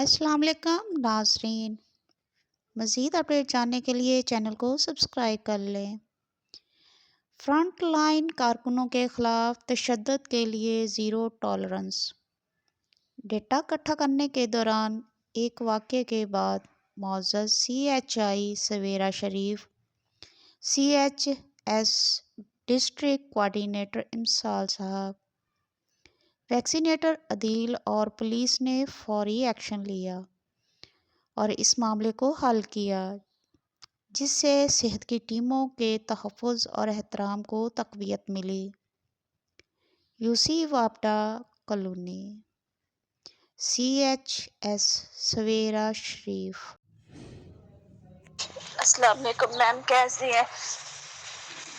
السلام علیکم ناظرین، مزید اپڈیٹ جاننے کے لیے چینل کو سبسکرائب کر لیں۔ فرنٹ لائن کارکنوں کے خلاف تشدد کے لیے زیرو ٹالرنس۔ ڈیٹا اکٹھا کرنے کے دوران ایک واقعے کے بعد معزز C H I Sawera Sharif, C H S district coordinator امسال صاحب، ویکسینیٹر عدیل اور پولیس نے فوری ایکشن لیا اور اس معاملے کو حل کیا، جس سے صحت کی ٹیموں کے تحفظ اور احترام کو تقویت ملی۔ یوسی وابڈا کالونی، سی ایچ ایس سویرا شریف۔ السلام علیکم میم، کیسی ہیں؟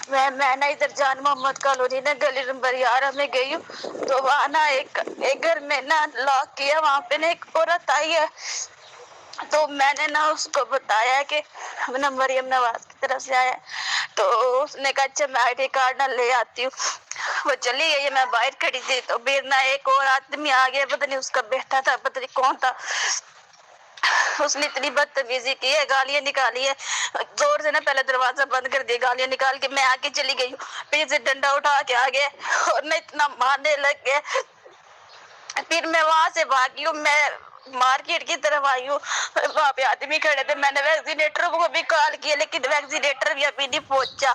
میں نا ادھر جان محمد کالونی نا گلی نمبر 11 میں گئی ہوں، تو وہاں نا ایک گھر میں نا لاک کیا، وہاں پہ نا ایک عورت آئی ہے، تو میں نے نا اس کو بتایا کہ نا مریم نواز کی طرف سے آیا، تو اس نے کہا اچھا میں آئی ڈی کارڈ نہ لے آتی ہوں۔ وہ چلی گئی، میں باہر کھڑی تھی، تو پھر نا ایک اور آدمی آ گیا، پتہ نہیں اس کا بیٹا تھا، پتہ نہیں کون تھا، اس نے اتنی بدتمیزی کی ہے، گالیاں نکالی ہے، زور سے نا پہلے دروازہ بند کر دیا، گالیاں نکال کے میں آگے چلی گئی ہوں، پھر سے ڈنڈا اٹھا کے آگے اور میں اتنا مارنے لگ گیا، پھر میں وہاں سے بھاگی ہوں، میں مارکیٹ کی طرف آئی ہوں، وہاں پہ آدمی کھڑے تھے، میں نے ویکسینیٹر کو بھی کال کیا لیکن ویکسینیٹر بھی ابھی نہیں پہنچا۔